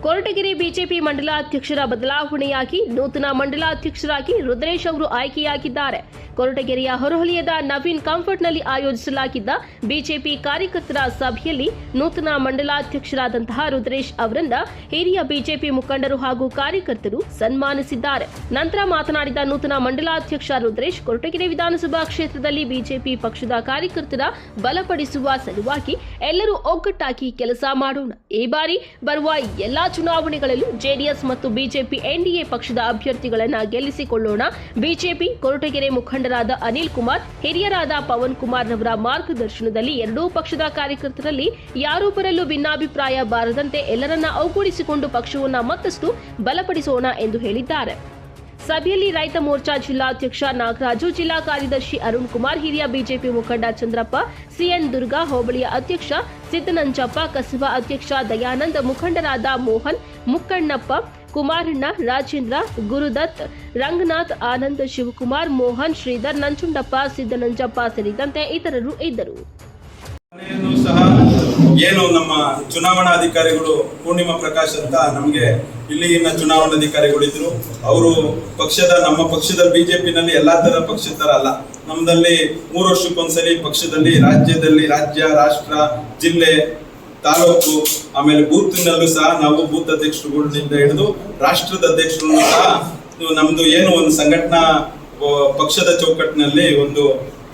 Koratagere BJP ಮಂಡಲಾಧ್ಯಕ್ಷರ ಬದಲಾವಣೆಯಾಗಿ ನೂತನ ಮಂಡಲಾಧ್ಯಕ್ಷರಾಗಿ ರುದ್ರೇಶ್ ಅವರು ಆಯ್ಕೆಯಾಗಿದ್ದಾರೆ. ಕೊರಟಗೆರೆಯ ಹೊರವಲಯದ ನವೀನ್ ಕಂಫರ್ಟ್ನಲ್ಲಿ ಆಯೋಜಿಸಲಾಗಿದ್ದ ಬಿಜೆಪಿ ಕಾರ್ಯಕರ್ತರ ಸಭೆಯಲ್ಲಿ ನೂತನ ಮಂಡಲಾಧ್ಯಕ್ಷರಾದಂತಹ ರುದ್ರೇಶ್ ಅವರನ್ನ ಹಿರಿಯ ಬಿಜೆಪಿ ಮುಖಂಡರು ಹಾಗೂ ಕಾರ್ಯಕರ್ತರು ಸನ್ಮಾನಿಸಿದ್ದಾರೆ. ನಂತರ ಮಾತನಾಡಿದ ನೂತನ ಮಂಡಲಾಧ್ಯಕ್ಷ ರುದ್ರೇಶ್, ಕೊರಟಗೆರೆ ವಿಧಾನಸಭಾ ಕ್ಷೇತ್ರದಲ್ಲಿ ಬಿಜೆಪಿ ಪಕ್ಷದ ಕಾರ್ಯಕರ್ತರ ಬಲಪಡಿಸುವ ಸಲುವಾಗಿ ಎಲ್ಲರೂ ಒಗ್ಗಟ್ಟಾಗಿ ಕೆಲಸ ಮಾಡೋಣ. ಈ ಬಾರಿ ಬರುವ ಎಲ್ಲಾ ಚುನಾವಣೆಗಳಲ್ಲೂ ಜೆಡಿಎಸ್ ಮತ್ತು ಬಿಜೆಪಿ ಎನ್ಡಿಎ ಪಕ್ಷದ ಅಭ್ಯರ್ಥಿಗಳನ್ನು ಗೆಲ್ಲಿಸಿಕೊಳ್ಳೋಣ. ಬಿಜೆಪಿ ಕೊರಟಗೆರೆ ಮುಖಂಡರಾದ ಅನಿಲ್ ಕುಮಾರ್, ಹಿರಿಯರಾದ ಪವನ್ ಕುಮಾರ್ ರವರ ಮಾರ್ಗದರ್ಶನದಲ್ಲಿ ಎರಡೂ ಪಕ್ಷದ ಕಾರ್ಯಕರ್ತರಲ್ಲಿ ಯಾರೊಬ್ಬರಲ್ಲೂ ಭಿನ್ನಾಭಿಪ್ರಾಯ ಬಾರದಂತೆ ಎಲ್ಲರನ್ನ ಒಗ್ಗೂಡಿಸಿಕೊಂಡು ಪಕ್ಷವನ್ನು ಮತ್ತಷ್ಟು ಬಲಪಡಿಸೋಣ ಎಂದು ಹೇಳಿದ್ದಾರೆ. ಸಭೆಯಲ್ಲಿ ರೈತ ಮೋರ್ಚಾ ಜಿಲ್ಲಾಧ್ಯಕ್ಷ ನಾಗರಾಜು, ಜಿಲ್ಲಾ ಕಾರ್ಯದರ್ಶಿ ಅರುಣ್ ಕುಮಾರ್, ಹಿರಿಯ ಬಿಜೆಪಿ ಮುಖಂಡ ಚಂದ್ರಪ್ಪ, ಸಿಎನ್ ದುರ್ಗಾ, ಹೋಬಳಿಯ ಅಧ್ಯಕ್ಷ ಸಿದ್ದನಂಜಪ್ಪ, ಕಸಬಾ ಅಧ್ಯಕ್ಷ ದಯಾನಂದ್, ಮುಖಂಡರಾದ ಮೋಹನ್, ಮುಕ್ಕಣ್ಣಪ್ಪ, ಕುಮಾರಣ್ಣ, ರಾಜೇಂದ್ರ, ಗುರುದತ್, ರಂಗನಾಥ್, ಆನಂದ್, ಶಿವಕುಮಾರ್, ಮೋಹನ್, ಶ್ರೀಧರ್, ನಂಜುಂಡಪ್ಪ, ಸಿದ್ದನಂಜಪ್ಪ ಸೇರಿದಂತೆ ಇತರರು ಇದ್ದರು. ಸಹ ಏನು ನಮ್ಮ ಚುನಾವಣಾಧಿಕಾರಿಗಳು ಪೂರ್ಣಿಮಾ ಪ್ರಕಾಶ್ ಅಂತ ನಮಗೆ ಇಲ್ಲಿನ ಚುನಾವಣಾಧಿಕಾರಿಗಳಿದ್ರು. ಅವರು ನಮ್ಮ ಪಕ್ಷದ ಬಿಜೆಪಿನಲ್ಲಿ ಎಲ್ಲಾ ತರ ಪಕ್ಷದ ತರ ಅಲ್ಲ. ನಮ್ಮದಲ್ಲಿ 3 ವರ್ಷಕ್ಕೊಂದ್ಸಲಿ ಪಕ್ಷದಲ್ಲಿ ರಾಜ್ಯ, ರಾಷ್ಟ್ರ, ಜಿಲ್ಲೆ, ತಾಲೂಕು, ಆಮೇಲೆ ಬೂತ್ನಲ್ಲೂ ಸಹ ನಾವು ಬೂತ್ ಅಧ್ಯಕ್ಷರುಗಳಿಂದ ಹಿಡಿದು ರಾಷ್ಟ್ರದ ಅಧ್ಯಕ್ಷರನ್ನು ಸಹ ನಮ್ದು ಏನು ಒಂದು ಸಂಘಟನಾ ಪಕ್ಷದ ಚೌಕಟ್ಟಿನಲ್ಲಿ ಒಂದು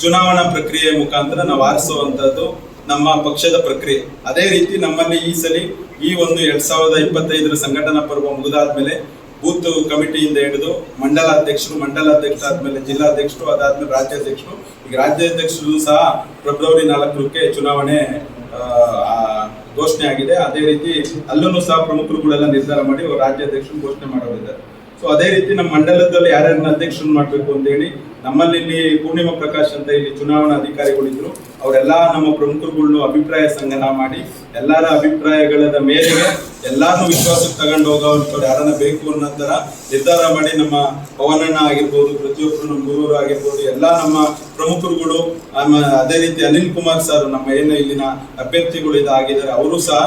ಚುನಾವಣಾ ಪ್ರಕ್ರಿಯೆ ಮುಖಾಂತರ ನಾವು ಆರಿಸುವಂತದ್ದು ನಮ್ಮ ಪಕ್ಷದ ಪ್ರಕ್ರಿಯೆ. ಅದೇ ರೀತಿ ನಮ್ಮಲ್ಲಿ ಈ ಸಲ ಈ ಒಂದು 2025 ಸಂಘಟನಾ ಪರ್ವ ಮುಗಿದಾದ್ಮೇಲೆ ಬೂತ್ ಕಮಿಟಿಯಿಂದ ಹಿಡಿದು ಮಂಡಲಾಧ್ಯಕ್ಷರಾದ್ಮೇಲೆ ಜಿಲ್ಲಾಧ್ಯಕ್ಷರು, ಅದಾದ್ಮೇಲೆ ರಾಜ್ಯಾಧ್ಯಕ್ಷರು. ಈಗ ರಾಜ್ಯಾಧ್ಯಕ್ಷರು ಸಹ ಫೆಬ್ರವರಿ 4ಕ್ಕೆ ಚುನಾವಣೆ ಘೋಷಣೆ ಆಗಿದೆ. ಅದೇ ರೀತಿ ಅಲ್ಲೂ ಸಹ ಪ್ರಮುಖರುಗಳೆಲ್ಲ ನಿರ್ಧಾರ ಮಾಡಿ ರಾಜ್ಯಾಧ್ಯಕ್ಷರು ಘೋಷಣೆ ಮಾಡೋರಿದ್ದಾರೆ. ಸೊ ಅದೇ ರೀತಿ ನಮ್ಮ ಮಂಡಲದಲ್ಲಿ ಯಾರ್ಯಾರನ್ನ ಅಧ್ಯಕ್ಷರನ್ನು ಮಾಡಬೇಕು ಅಂತ ಹೇಳಿ ನಮ್ಮಲ್ಲಿ ಇಲ್ಲಿ ಪೂರ್ಣಿಮಾ ಪ್ರಕಾಶ್ ಅಂತ ಇಲ್ಲಿ ಚುನಾವಣಾ ಅಧಿಕಾರಿಗಳಿದ್ರು. ಅವರೆಲ್ಲಾ ನಮ್ಮ ಪ್ರಮುಖರುಗಳನ್ನು ಅಭಿಪ್ರಾಯ ಸಂಗ್ರಹ ಮಾಡಿ ಎಲ್ಲರ ಅಭಿಪ್ರಾಯಗಳ ಮೇರೆಗೆ ಎಲ್ಲಾರನ್ನೂ ವಿಶ್ವಾಸಕ್ಕೆ ತಗೊಂಡು ಹೋಗೋರು ಯಾರನ್ನ ಬೇಕು ಅನ್ನೋ ತರ ನಿರ್ಧಾರ ಮಾಡಿ ನಮ್ಮ ಪವನಣ್ಣ ಆಗಿರ್ಬೋದು, ಪ್ರತಿಯೊಬ್ಬರು ನಮ್ಮ ಗುರುವರು ಆಗಿರ್ಬೋದು, ಎಲ್ಲಾ ನಮ್ಮ ಪ್ರಮುಖರುಗಳು, ಅದೇ ರೀತಿ ಅನಿಲ್ ಕುಮಾರ್ ಸರ್ ನಮ್ಮ ಏನು ಇಲ್ಲಿನ ಅಭ್ಯರ್ಥಿಗಳು ಇದಾಗಿದ್ದಾರೆ, ಅವರು ಸಹ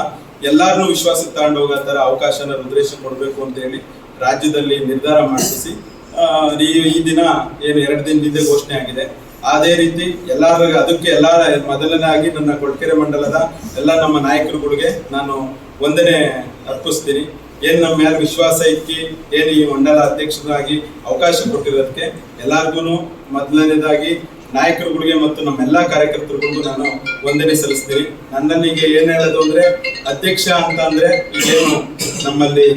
ಎಲ್ಲಾರನ್ನೂ ವಿಶ್ವಾಸಕ್ಕೆ ತಗೊಂಡು ಹೋಗೋ ತರ ಅವಕಾಶನ ರುದ್ರೇಶ್ ಕೊಡ್ಬೇಕು ಅಂತ ಹೇಳಿ ರಾಜ್ಯದಲ್ಲಿ ನಿರ್ಧಾರ ಮಾಡಿಸಿ ಈ ದಿನ ಏನು 2 ದಿನದಿಂದ ಘೋಷಣೆ ಆಗಿದೆ. ಅದೇ ರೀತಿ ಅದಕ್ಕೆ ಮೊದಲನೇದಾಗಿ ನನ್ನ ಕೊರಟಗೆರೆ ಮಂಡಲದ ಎಲ್ಲ ನಮ್ಮ ನಾಯಕರುಗಳಿಗೆ ನಾನು ವಂದನೆ ಅರ್ಪಿಸ್ತೀನಿ. ಏನ್ ನಮ್ಮ ಮೇಲೆ ವಿಶ್ವಾಸ ಇಕ್ಕಿ ಏನು ಈ ಮಂಡಲ ಅಧ್ಯಕ್ಷರಾಗಿ ಅವಕಾಶ ಕೊಟ್ಟಿರೋದಕ್ಕೆ ಎಲ್ಲಾರ್ಗು ಮೊದಲನೇದಾಗಿ ನಾಯಕರುಗಳಿಗೆ ಮತ್ತು ನಮ್ಮೆಲ್ಲಾ ಕಾರ್ಯಕರ್ತರುಗಳಿಗೂ ನಾನು ವಂದನೆ ಸಲ್ಲಿಸ್ತೀನಿ. ನನ್ನಲ್ಲಿ ಈಗ ಏನ್ ಹೇಳೋದು ಅಂದ್ರೆ, ಅಧ್ಯಕ್ಷ ಅಂತ ಅಂದ್ರೆ ಈಗೇನು ನಮ್ಮಲ್ಲಿ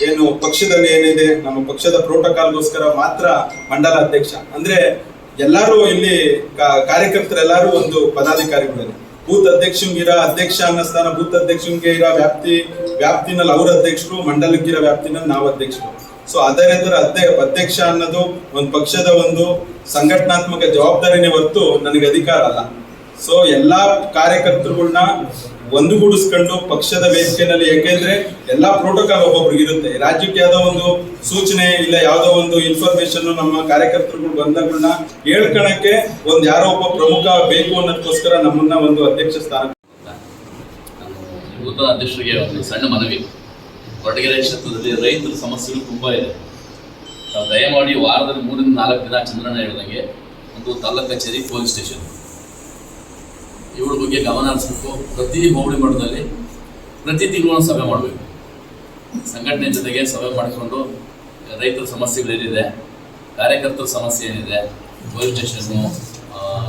ಏನು ಪಕ್ಷದಲ್ಲಿ ಏನಿದೆ, ನಮ್ಮ ಪಕ್ಷದ ಪ್ರೋಟೋಕಾಲ್ಗೋಸ್ಕರ ಮಾತ್ರ ಮಂಡಲ ಅಧ್ಯಕ್ಷ ಅಂದ್ರೆ ಎಲ್ಲಾರು ಇಲ್ಲಿ ಕಾರ್ಯಕರ್ತರೆಲ್ಲರೂ ಒಂದು ಪದಾಧಿಕಾರಿಗಳಲ್ಲಿ ಬೂತ್ ಅಧ್ಯಕ್ಷ ಅನ್ನೋ ಸ್ಥಾನ, ಬೂತ್ ಅಧ್ಯಕ್ಷಂಗೆ ಇರೋ ವ್ಯಾಪ್ತಿನಲ್ಲಿ ಅವ್ರ ಅಧ್ಯಕ್ಷರು, ಮಂಡಲಕ್ಕಿರೋ ವ್ಯಾಪ್ತಿನಲ್ಲಿ ನಾವು ಅಧ್ಯಕ್ಷರು. ಸೊ ಅದೇ ಅಧ್ಯಕ್ಷ ಅನ್ನೋದು ಒಂದು ಪಕ್ಷದ ಒಂದು ಸಂಘಟನಾತ್ಮಕ ಜವಾಬ್ದಾರಿನೇ ಹೊರತು ನನಗೆ ಅಧಿಕಾರ ಅಲ್ಲ. ಸೊ ಎಲ್ಲಾ ಕಾರ್ಯಕರ್ತರುಗಳನ್ನ ಒಂದುಗೂಡಿಸ್ಕೊಂಡು ಪಕ್ಷದ ವೇದಿಕೆಯಲ್ಲಿ, ಯಾಕೆಂದ್ರೆ ಎಲ್ಲಾ ಪ್ರೋಟೋಕಾಲ್ ಒಬ್ಬೊಬ್ರಿಗೆ ಇರುತ್ತೆ. ರಾಜ್ಯಕ್ಕೆ ಯಾವ್ದೋ ಒಂದು ಸೂಚನೆ ಇಲ್ಲ, ಯಾವ್ದೋ ಒಂದು ಇನ್ಫಾರ್ಮೇಶನ್ ನಮ್ಮ ಕಾರ್ಯಕರ್ತರುಗಳು ಬಂದಗಳನ್ನ ಹೇಳ್ಕೊಳಕ್ಕೆ ಯಾರೋ ಒಬ್ಬ ಪ್ರಮುಖ ಬೇಕು ಅನ್ನೋದಕ್ಕೋಸ್ಕರ ನಮ್ಮನ್ನ ಒಂದು ಅಧ್ಯಕ್ಷ ಸ್ಥಾನ. ನೂತನ ಅಧ್ಯಕ್ಷರಿಗೆ ಒಂದು ಸಣ್ಣ ಮನವಿ. ಕೊರಟಗೆರೆ ಕ್ಷೇತ್ರದಲ್ಲಿ ರೈತರ ಸಮಸ್ಯೆಗಳು ತುಂಬಾ ಇದೆ. ದಯಮಾಡಿ ವಾರದಲ್ಲಿ 3 ರಿಂದ 4 ದಿನ ಚಂದ್ರಣ್ಣ ಹೇಳಿದಂಗೆ ಒಂದು ತಾಲೂಕು ಕಚೇರಿ, ಪೊಲೀಸ್ ಸ್ಟೇಷನ್ ಇವ್ರ ಬಗ್ಗೆ ಗಮನ ಹರಿಸಬೇಕು. ಪ್ರತಿ ಹೋಬಳಿ ಮಟ್ಟದಲ್ಲಿ ಪ್ರತಿ ತಿಂಗಳು ಸಭೆ ಮಾಡಬೇಕು. ಸಂಘಟನೆ ಜೊತೆಗೆ ಸಭೆ ಮಾಡಿಕೊಂಡು ರೈತರ ಸಮಸ್ಯೆಗಳೇನಿದೆ, ಕಾರ್ಯಕರ್ತರ ಸಮಸ್ಯೆ ಏನಿದೆ, ಪೊಲೀಸ್ ಸ್ಟೇಷನ್ನು,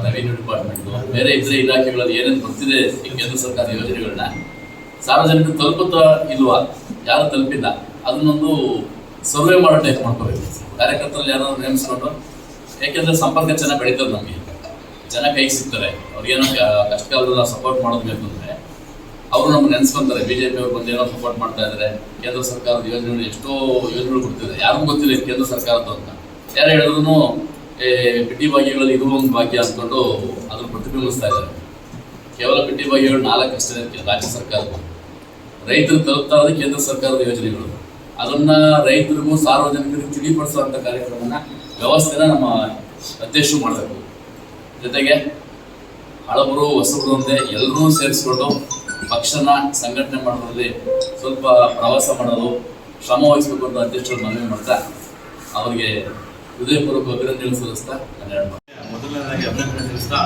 ರೆವಿನ್ಯೂ ಡಿಪಾರ್ಟ್ಮೆಂಟು, ಬೇರೆ ಇತರೆ ಇಲಾಖೆಗಳಲ್ಲಿ ಏನೇನು ಬರ್ತಿದೆ ಈ ಕೇಂದ್ರ ಸರ್ಕಾರ ಯೋಜನೆಗಳನ್ನ ಸಾರ್ವಜನಿಕರು ತಲುಪುತ್ತಾ ಇಲ್ವಾ, ಯಾರು ತಲುಪಿಲ್ಲ, ಅದನ್ನೊಂದು ಸರ್ವೆ ಮಾಡೋ ಟೈಪ್ ಮಾಡ್ಕೋಬೇಕು. ಕಾರ್ಯಕರ್ತರಲ್ಲಿ ಯಾರು ನೇಮಿಸ್ಕೊಂಡು, ಯಾಕೆಂದರೆ ಸಂಪರ್ಕ ಚೆನ್ನಾಗಿ ಬೆಳೀತದೆ. ನಮಗೆ ಜನ ಕೈಗೆ ಸಿಗ್ತಾರೆ. ಅವ್ರಿಗೇನೋ ಕಷ್ಟ ಕಾಲದಲ್ಲಿ ಸಪೋರ್ಟ್ ಮಾಡೋದು ಬೇಕು ಅಂದರೆ ಅವರು ನಮ್ಗೆ ನೆನೆಸ್ಕೊಂತಾರೆ. ಬಿಜೆಪಿ ಅವ್ರು ಬಂದು ಏನೋ ಸಪೋರ್ಟ್ ಮಾಡ್ತಾ ಇದ್ದಾರೆ. ಕೇಂದ್ರ ಸರ್ಕಾರದ ಯೋಜನೆಗಳು ಎಷ್ಟೋ ಯೋಜನೆಗಳು ಕೊಡ್ತಿದೆ, ಯಾರಿಗೂ ಗೊತ್ತಿಲ್ಲ ಕೇಂದ್ರ ಸರ್ಕಾರದ್ದು ಅಂತ. ಯಾರು ಹೇಳಿದ್ರು ಪಿಟಿ ಭಾಗ್ಯಗಳಲ್ಲಿ ಇದು ಒಂದು ಭಾಗ್ಯ ಅಂದ್ಕೊಂಡು ಅದನ್ನು ಪ್ರತಿಬಿಂಬಿಸ್ತಾ ಇದ್ದಾರೆ. ಕೇವಲ ಪಿಟಿ ಭಾಗ್ಯಗಳು 4 ಅಷ್ಟೇ ರಾಜ್ಯ ಸರ್ಕಾರದ್ದು. ರೈತರು ತಲುಪ್ತಾ ಇರೋದು ಕೇಂದ್ರ ಸರ್ಕಾರದ ಯೋಜನೆಗಳು. ಅದನ್ನ ರೈತರಿಗೂ ಸಾರ್ವಜನಿಕರಿಗೂ ತಿಳಿಪಡಿಸುವಂಥ ಕಾರ್ಯಕ್ರಮನ ವ್ಯವಸ್ಥೆನ ನಮ್ಮ ಅಧ್ಯಕ್ಷರು ಮಾಡಬೇಕು. ಜೊತೆಗೆ ಹಳಬರು ಹೊಸಬರು ಅಂತೆ ಎಲ್ಲರೂ ಸೇರಿಸ್ಕೊಂಡು ಪಕ್ಷನ ಸಂಘಟನೆ ಮಾಡೋದ್ರಲ್ಲಿ ಸ್ವಲ್ಪ ಪ್ರವಾಸ ಮಾಡೋದು ಶ್ರಮ ವಹಿಸಬೇಕು ಅಂತ ಅಧ್ಯಕ್ಷರು ಮನವಿ ಮಾಡ್ತಾ ಅವರಿಗೆ ಹೃದಯಪೂರ್ವಕ ಅಭಿನಂದನೆ ಸಲ್ಲಿಸ್ತಾ ಮೊದಲನೇದಾಗಿ ಅಭಿನಂದನೆ ಸಲ್ಲಿಸ್ತಾ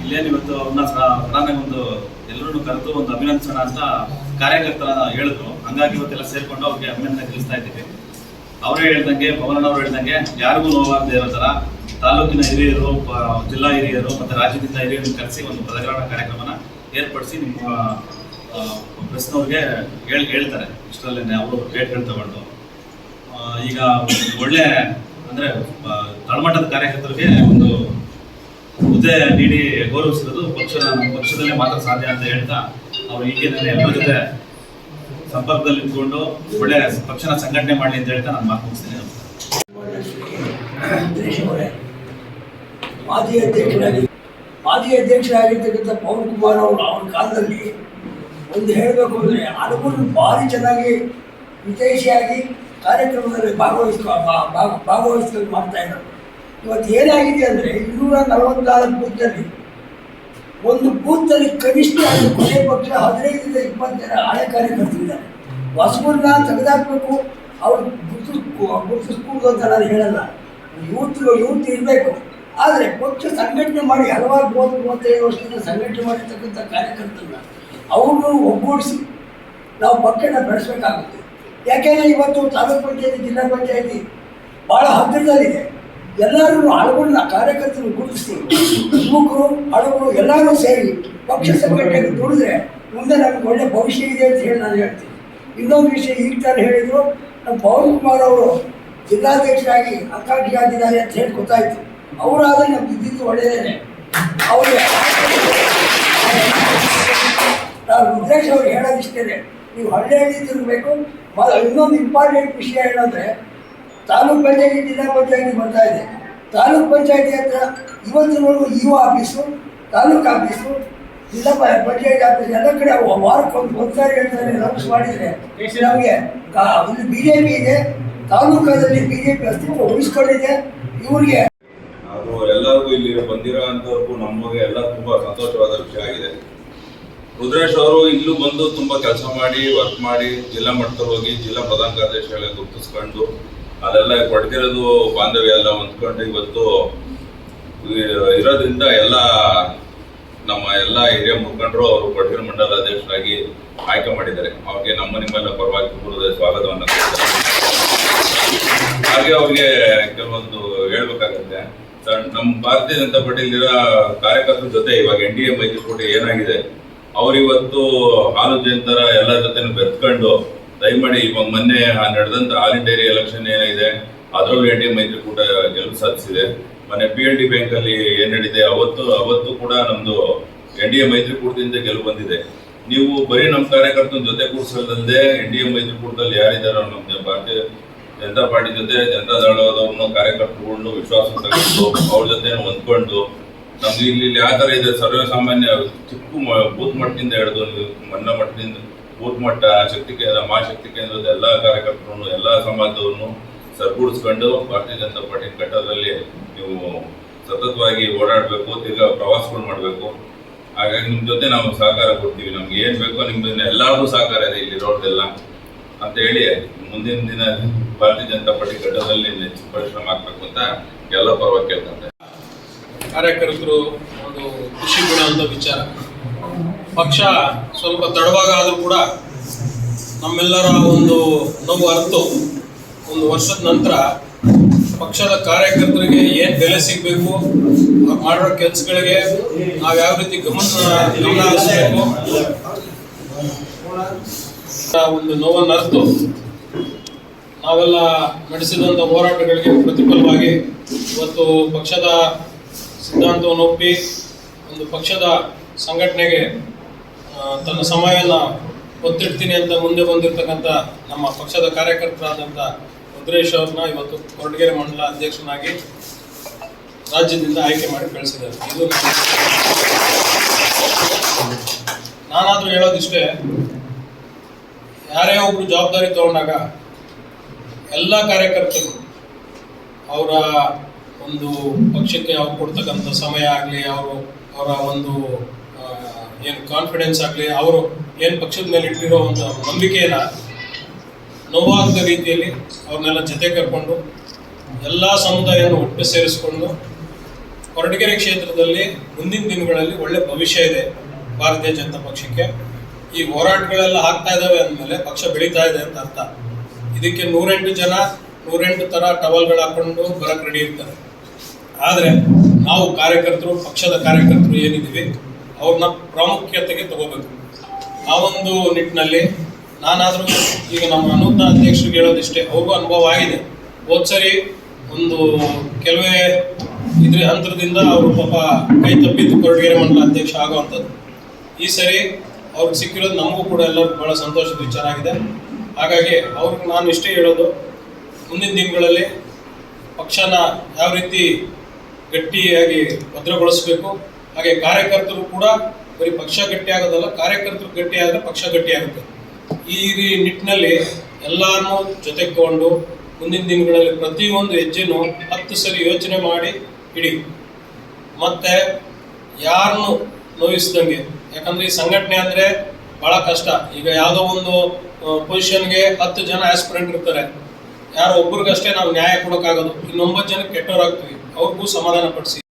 ಇಲ್ಲೇನು ಇವತ್ತು ಅವ್ರನ್ನ ಸಡನ್ನಾಗಿ ಒಂದು ಎಲ್ಲರೂ ಕರೆದು ಒಂದು ಅಭಿನಂದಿಸೋಣ ಅಂತ ಕಾರ್ಯಕರ್ತರ ಹೇಳಿದ್ರು. ಹಂಗಾಗಿ ಇವತ್ತೆಲ್ಲ ಸೇರ್ಕೊಂಡು ಅವ್ರಿಗೆ ಅಭಿನಂದನೆ ತಿಳಿಸ್ತಾ ಇದ್ದೀವಿ. ಅವರೇ ಹೇಳ್ದಂಗೆ, ಪವನ್ ಅವರು ಹೇಳ್ದಂಗೆ, ಯಾರಿಗೂ ನೋವಾಗದೆ ಇರೋ ಥರ ತಾಲೂಕಿನ ಹಿರಿಯರು, ಜಿಲ್ಲಾ ಹಿರಿಯರು ಮತ್ತು ರಾಜ್ಯದಿಂದ ಹಿರಿಯರನ್ನು ಕರೆಸಿ ಒಂದು ಪದಗ್ರಹಣ ಕಾರ್ಯಕ್ರಮನ ಏರ್ಪಡಿಸಿ ನಿಮ್ಮ ಪ್ರೆಸ್ನವ್ರಿಗೆ ಹೇಳ್ತಾರೆ. ಇಷ್ಟರಲ್ಲೇ ಅವರು ಡೇಟ್ಗಳು ತಗೊಂಡು ಈಗ ಒಳ್ಳೆ ಅಂದರೆ ತಳಮಟ್ಟದ ಕಾರ್ಯಕರ್ತರಿಗೆ ಒಂದು ಹುದ್ದೆ ನೀಡಿ ಗೌರವಿಸಿರೋದು ಪಕ್ಷದಲ್ಲೇ ಮಾತ್ರ ಸಾಧ್ಯ ಅಂತ ಹೇಳ್ತಾ ಅವರು ಈಗೇನೆ ಎಲ್ಲರ ಜೊತೆ ಸಂಪರ್ಕದಲ್ಲಿ ಇಟ್ಕೊಂಡು ಒಳ್ಳೆ ಪಕ್ಷನ ಸಂಘಟನೆ ಮಾಡಲಿ ಅಂತ ಹೇಳ್ತಾ ನಾನು ಮಾತು ಮುಗಿಸ್ತೀನಿ. ಮಾಜಿ ಅಧ್ಯಕ್ಷರಾಗಿರ್ತಕ್ಕಂಥ ಪವನ್ ಕುಮಾರ್ ಅವರು ಅವರ ಕಾಲದಲ್ಲಿ ಒಂದು ಹೇಳಬೇಕು ಅಂದರೆ ಹಲವರು ಭಾರಿ ಚೆನ್ನಾಗಿ ವಿದೇಶಿಯಾಗಿ ಕಾರ್ಯಕ್ರಮದಲ್ಲಿ ಭಾಗವಹಿಸ್ಕೊಂಡು ಮಾಡ್ತಾ ಇದ್ದಾರೆ. ಇವತ್ತು ಏನಾಗಿದೆ ಅಂದರೆ 244 ಬೂತ್ನಲ್ಲಿ ಒಂದು ಬೂತ್ನಲ್ಲಿ ಕನಿಷ್ಠ ಕೊನೆ ಪಕ್ಷ 15ರಿಂದ 20 ಜನ ಹಳೆ ಕಾರ್ಯಕರ್ತರಿದ್ದಾರೆ. ಹೊಸಬರನ್ನ ತೆಗೆದಾಕಬೇಕು, ಅವ್ರು ಗುರುತಿಸ್ಬೋದು ಅಂತ ನಾನು ಹೇಳಲ್ಲ. ಯೂತ್ ಇರಬೇಕು. ಆದರೆ ಪಕ್ಷ ಸಂಘಟನೆ ಮಾಡಿ ಹಲವಾರು 30-35 ವರ್ಷದಿಂದ ಸಂಘಟನೆ ಮಾಡಿರ್ತಕ್ಕಂಥ ಕಾರ್ಯಕರ್ತರನ್ನ ಅವ್ರನ್ನೂ ಒಗ್ಗೂಡಿಸಿ ನಾವು ಪಕ್ಷನ ಬೆಳೆಸಬೇಕಾಗುತ್ತೆ. ಯಾಕೆಂದರೆ ಇವತ್ತು ತಾಲೂಕು ಪಂಚಾಯತಿ, ಜಿಲ್ಲಾ ಪಂಚಾಯತಿ ಭಾಳ ಹತ್ತಿರದಲ್ಲಿದೆ. ಎಲ್ಲರೂ ಹಳಬರನ್ನ ಕಾರ್ಯಕರ್ತರು ಗುರುತಿಸಿ ಯುವಕರು ಹಳಬರು ಎಲ್ಲರೂ ಸೇರಿ ಪಕ್ಷ ಸಂಘಟನೆಗೆ ದುಡಿದ್ರೆ ಮುಂದೆ ನಮ್ಗೆ ಒಳ್ಳೆ ಭವಿಷ್ಯ ಇದೆ ಅಂತ ಹೇಳಿ ನಾನು ಹೇಳ್ತೀನಿ. ಇನ್ನೊಂದು ವಿಷಯ ಈಗ ತಾನು ಹೇಳಿದರು, ನಮ್ಮ ಪವನ್ ಕುಮಾರ್ ಅವರು ಜಿಲ್ಲಾಧ್ಯಕ್ಷರಾಗಿ ಆಕಾಂಕ್ಷಿಯಾಗಿದ್ದಾರೆ ಅಂತ ಹೇಳಿ ಗೊತ್ತಾಯಿತು. ಅವರಾದರೆ ನಮ್ಗೆ ಇದ್ದಿದ್ದು ಒಳ್ಳೆಯದೇ. ಅವರಿಗೆ ನಾವು ರುದ್ರೇಶ್ ಅವ್ರಿಗೆ ಹೇಳೋದಿಷ್ಟೇ, ನೀವು ಹಳ್ಳಿ ತಿರುಗಬೇಕು. ಇನ್ನೊಂದು ಇಂಪಾರ್ಟೆಂಟ್ ವಿಷಯ ಏನಂದರೆ, ತಾಲೂಕು ಪಂಚಾಯತಿ, ಜಿಲ್ಲಾ ಪಂಚಾಯತಿ ಬರ್ತಾ ಇದೆ. ತಾಲೂಕು ಪಂಚಾಯತಿ ಹತ್ರ ಇವತ್ತಿನವರೆಗೂ ಇಒ ಆಫೀಸು, ತಾಲೂಕು ಆಫೀಸು, ಜಿಲ್ಲಾ ಪಂಚಾಯತಿ ಆಫೀಸ್ ಎಲ್ಲ ಕಡೆ ವಾರಕ್ಕೆ ಒಂದು ಸಾರಿ 2 ಸಾರಿ ರೌಂಡ್ಸ್ ಮಾಡಿದರೆ ನಮಗೆ ಇಲ್ಲಿ BJP ಇದೆ, ತಾಲೂಕಲ್ಲಿ BJP ಅಸ್ತಿತ್ವ ಉಳಿಸ್ಕೊಂಡಿದೆ. ಇವರಿಗೆ ಅದು ಎಲ್ಲರಿಗೂ ಇಲ್ಲಿ ಬಂದಿರೋ ಅಂಥವ್ರಿಗೂ ನಮಗೆ ಎಲ್ಲ ತುಂಬಾ ಸಂತೋಷವಾದ ವಿಷಯ ಆಗಿದೆ. ರುದ್ರೇಶ್ ಅವರು ಇಲ್ಲೂ ಬಂದು ತುಂಬಾ ಕೆಲಸ ಮಾಡಿ ವರ್ಕ್ ಮಾಡಿ ಜಿಲ್ಲಾ ಮಟ್ಟದಲ್ಲಿ ಹೋಗಿ ಜಿಲ್ಲಾ ಪ್ರಧಾನ ಕಾರ್ಯದರ್ಶಿಗಳ ಗುರುತಿಸ್ಕೊಂಡು ಅಲ್ಲೆಲ್ಲ ಕೊಡ್ತಿರೋದು ಬಾಂಧವ್ಯ ಎಲ್ಲ ಹೊಂದ್ಕೊಂಡು ಇವತ್ತು ಇರೋದ್ರಿಂದ ಎಲ್ಲ ನಮ್ಮ ಎಲ್ಲ ಹಿರಿಯ ಮುಖಂಡರು ಅವರು ಕೊಡ್ತಿರೋ ಮಂಡಲ ಅಧ್ಯಕ್ಷರಾಗಿ ಆಯ್ಕೆ ಮಾಡಿದ್ದಾರೆ. ಅವ್ರಿಗೆ ನಿಮ್ಮೆಲ್ಲ ಪರವಾಗಿ ಪೂರ್ವದ ಸ್ವಾಗತವನ್ನು ಕೊಡ್ತಾರೆ. ಹಾಗೆ ಅವ್ರಿಗೆ ಕೆಲವೊಂದು ಹೇಳ್ಬೇಕಾಗುತ್ತೆ. ನಮ್ಮ ಭಾರತೀಯ ಜನತಾ ಪಾರ್ಟಿಲಿರೋ ಕಾರ್ಯಕರ್ತರ ಜೊತೆ ಇವಾಗ NDA ಮೈತ್ರಿಕೂಟ ಏನಾಗಿದೆ, ಅವರಿವತ್ತು ಹಾಲು ಜಯಂತರ ಎಲ್ಲ ಜೊತೆ ಬೆರ್ತ್ಕೊಂಡು ದಯಮಾಡಿ ಇವಾಗ ಮೊನ್ನೆ ನಡೆದಂತ ಆಲ್ ಇಂಡಿಯಾ ಎಲೆಕ್ಷನ್ ಏನಿದೆ ಅದರಲ್ಲೂ NDA ಮೈತ್ರಿಕೂಟ ಗೆಲುವು ಸಾಧಿಸಿದೆ. ಮೊನ್ನೆ PLD ಬ್ಯಾಂಕ್ ಅಲ್ಲಿ ಏನ್ ನಡೀದೆ ಅವತ್ತು ಕೂಡ ನಮ್ದು NDA ಮೈತ್ರಿಕೂಟದಿಂದ ಗೆಲುವು ಬಂದಿದೆ. ನೀವು ಬರೀ ನಮ್ಮ ಕಾರ್ಯಕರ್ತನ ಜೊತೆ ಕೂರಿಸೋದಲ್ಲದೆ NDA ಮೈತ್ರಿಕೂಟದಲ್ಲಿ ಯಾರಿದ್ದಾರೋ ನಮ್ಮ ಭಾರತೀಯ ಜನತಾ ಪಾರ್ಟಿ ಜೊತೆ ಜನತಾ ದಳದವ್ರನ್ನು ಕಾರ್ಯಕರ್ತರುಗಳನ್ನು ವಿಶ್ವಾಸ ತಗೊಂಡು ಅವ್ರ ಜೊತೆ ಹೊಂದ್ಕೊಂಡು ನಮ್ಗೆ ಇಲ್ಲಿ ಯಾವ ಥರ ಇದೆ, ಸರ್ವಸಾಮಾನ್ಯ ಚಿಕ್ಕ ಬೂತ್ ಮಟ್ಟದಿಂದ ಹಿಡಿದು ಮನ್ನ ಮಟ್ಟದಿಂದ ಬೂತ್ ಮಟ್ಟ, ಶಕ್ತಿ ಕೇಂದ್ರ, ಮಹಾಶಕ್ತಿ ಕೇಂದ್ರದ ಎಲ್ಲ ಕಾರ್ಯಕರ್ತರನ್ನು ಎಲ್ಲ ಸಮಾಜದವ್ರನ್ನು ಸರಿಗೂಡಿಸ್ಕೊಂಡು ಭಾರತೀಯ ಜನತಾ ಪಾರ್ಟಿ ಕಟ್ಟದಲ್ಲಿ ನೀವು ಸತತವಾಗಿ ಓಡಾಡಬೇಕು, ತಿರ್ಗಾ ಪ್ರವಾಸಗಳು ಮಾಡಬೇಕು. ಹಾಗಾಗಿ ನಿಮ್ಮ ಜೊತೆ ನಾವು ಸಹಕಾರ ಕೊಡ್ತೀವಿ. ನಮ್ಗೆ ಏನು ಬೇಕೋ ನಿಮ್ಮಿಂದ ಎಲ್ಲರಿಗೂ ಸಹಕಾರ ಇದೆ ಇಲ್ಲಿ ರೋಡ್ದೆಲ್ಲ ಅಂತ ಹೇಳಿ ಮುಂದಿನ ದಿನ ಭಾರತೀಯ ಜನತಾ ಪಾರ್ಟಿ ಘಟ್ಟದಲ್ಲಿ ಪರಿಶ್ರಮ ಆಗ್ಬೇಕು ಅಂತ ಎಲ್ಲ ಪರವಾಗಿ ಕೇಳ್ತಾರೆ. ಕಾರ್ಯಕರ್ತರು ಒಂದು ಖುಷಿ ಪಡುವಂಥ ವಿಚಾರ. ಪಕ್ಷ ಸ್ವಲ್ಪ ತಡವಾಗಾದರೂ ಕೂಡ ನಮ್ಮೆಲ್ಲರ ಒಂದು ನೋವು ಅರ್ತು ಒಂದು ವರ್ಷದ ನಂತರ ಪಕ್ಷದ ಕಾರ್ಯಕರ್ತರಿಗೆ ಏನು ಬೆಲೆ ಸಿಗಬೇಕು, ಮಾಡೋ ಕೆಲಸಗಳಿಗೆ ನಾವು ಯಾವ ರೀತಿ ಗಮನ ಹರಿಸಬೇಕು, ಒಂದು ನೋವನ್ನು ಅರ್ತು ನಾವೆಲ್ಲ ನಡೆಸಿದಂಥ ಹೋರಾಟಗಳಿಗೆ ಪ್ರತಿಫಲವಾಗಿ ಇವತ್ತು ಪಕ್ಷದ ಸಿದ್ಧಾಂತವನ್ನು ಒಪ್ಪಿ ಒಂದು ಪಕ್ಷದ ಸಂಘಟನೆಗೆ ತನ್ನ ಸಮಯವನ್ನು ಒತ್ತಿಡ್ತೀನಿ ಅಂತ ಮುಂದೆ ಬಂದಿರತಕ್ಕಂಥ ನಮ್ಮ ಪಕ್ಷದ ಕಾರ್ಯಕರ್ತರಾದಂಥ ರುದ್ರೇಶ್ ಅವ್ರನ್ನ ಇವತ್ತು ಕೊರಟಗೆರೆ ಮಂಡಲ ಅಧ್ಯಕ್ಷನಾಗಿ ರಾಜ್ಯದಿಂದ ಆಯ್ಕೆ ಮಾಡಿ ಕಳಿಸಿದ್ದಾರೆ. ಇದು ನಾನಾದರೂ ಹೇಳೋದಿಷ್ಟೇ, ಯಾರೇ ಒಬ್ರು ಜವಾಬ್ದಾರಿ ತಗೊಂಡಾಗ ಎಲ್ಲ ಕಾರ್ಯಕರ್ತರು ಅವರ ಒಂದು ಪಕ್ಷಕ್ಕೆ ಅವ್ರು ಕೊಡ್ತಕ್ಕಂಥ ಸಮಯ ಆಗಲಿ, ಅವರ ಒಂದು ಏನು ಕಾನ್ಫಿಡೆನ್ಸ್ ಆಗಲಿ, ಅವರು ಏನು ಪಕ್ಷದ ಮೇಲೆ ಇಟ್ಟಿರೋ ಒಂದು ನಂಬಿಕೆಯನ್ನು ನೋವಾಗದ ರೀತಿಯಲ್ಲಿ ಅವ್ರನ್ನೆಲ್ಲ ಜೊತೆ ಕರ್ಕೊಂಡು ಎಲ್ಲ ಸಮುದಾಯವನ್ನು ಒಟ್ಟು ಸೇರಿಸ್ಕೊಂಡು ಕೊರಟಗೆರೆ ಕ್ಷೇತ್ರದಲ್ಲಿ ಮುಂದಿನ ದಿನಗಳಲ್ಲಿ ಒಳ್ಳೆ ಭವಿಷ್ಯ ಇದೆ ಭಾರತೀಯ ಜನತಾ ಪಕ್ಷಕ್ಕೆ. ಈ ಹೋರಾಟಗಳೆಲ್ಲ ಆಗ್ತಾ ಇದ್ದಾವೆ ಅಂದಮೇಲೆ ಪಕ್ಷ ಬೆಳೀತಾ ಇದೆ ಅಂತ ಅರ್ಥ. ಇದಕ್ಕೆ 108 ಜನ 108 ಥರ ಟವಲ್ಗಳು ಹಾಕೊಂಡು ಬರಕ್ಕೆ ರೆಡಿ ಇರ್ತಾರೆ. ಆದರೆ ನಾವು ಕಾರ್ಯಕರ್ತರು, ಪಕ್ಷದ ಕಾರ್ಯಕರ್ತರು ಏನಿದ್ದೀವಿ ಅವ್ರನ್ನ ಪ್ರಾಮುಖ್ಯತೆಗೆ ತಗೋಬೇಕು. ಆ ಒಂದು ನಿಟ್ಟಿನಲ್ಲಿ ನಾನಾದರೂ ಈಗ ನಮ್ಮ ನೂತನ ಅಧ್ಯಕ್ಷರಿಗೆ ಹೇಳೋದಿಷ್ಟೇ, ಅವ್ರಿಗೂ ಅನುಭವ ಆಗಿದೆ. ಹೋದ್ಸರಿ ಒಂದು ಕೆಲವೇ ಇದ್ರ ಅಂತರದಿಂದ ಅವರು ಪಾಪ ಕೈ ತಪ್ಪಿದ್ದು ಕೊರಟಗೆರೆ ಮಂಡಲ ಅಧ್ಯಕ್ಷ ಆಗುವಂಥದ್ದು. ಈ ಸರಿ ಅವ್ರಿಗೆ ಸಿಕ್ಕಿರೋದು ನಮಗೂ ಕೂಡ ಎಲ್ಲರಿಗೂ ಭಾಳ ಸಂತೋಷದ ವಿಚಾರ ಆಗಿದೆ. ಹಾಗಾಗಿ ಅವ್ರಿಗೆ ನಾನು ಇಷ್ಟೇ ಹೇಳೋದು, ಮುಂದಿನ ದಿನಗಳಲ್ಲಿ ಪಕ್ಷನ ಯಾವ ರೀತಿ ಗಟ್ಟಿಯಾಗಿ ಭದ್ರಗೊಳಿಸಬೇಕು, ಹಾಗೆ ಕಾರ್ಯಕರ್ತರು ಕೂಡ ಬರೀ ಪಕ್ಷ ಗಟ್ಟಿ ಆಗೋದಲ್ಲ, ಕಾರ್ಯಕರ್ತರು ಗಟ್ಟಿ ಆದರೆ ಪಕ್ಷ ಗಟ್ಟಿ ಆಗುತ್ತೆ. ಈ ನಿಟ್ಟಿನಲ್ಲಿ ಎಲ್ಲರನ್ನೂ ಜೊತೆಗೆ ತಗೊಂಡು ಮುಂದಿನ ದಿನಗಳಲ್ಲಿ ಪ್ರತಿಯೊಂದು ಹೆಜ್ಜೆನೂ 10 ಸರಿ ಯೋಚನೆ ಮಾಡಿ ಇಡಿ. ಮತ್ತು ಯಾರನ್ನು ನೋಯಿಸ್ದಂಗೆ, ಯಾಕಂದರೆ ಈ ಸಂಘಟನೆ ಅಂದರೆ ಭಾಳ ಕಷ್ಟ. ಈಗ ಯಾವುದೋ ಒಂದು ಪೊಸಿಷನ್ಗೆ 10 ಜನ ಆಸ್ಪಿರೆಂಟ್ ಇರ್ತಾರೆ, ಯಾರೋ ಒಬ್ರಿಗಷ್ಟೇ ನಾವು ನ್ಯಾಯ ಕೊಡೋಕ್ಕಾಗೋದು, ಇನ್ನೊಂಬತ್ತು ಜನಕ್ಕೆ ಕೆಟ್ಟವರಾಗ್ತೀವಿ. ಅವ್ರಿಗೂ ಸಮಾಧಾನ ಪಡಿಸಿ.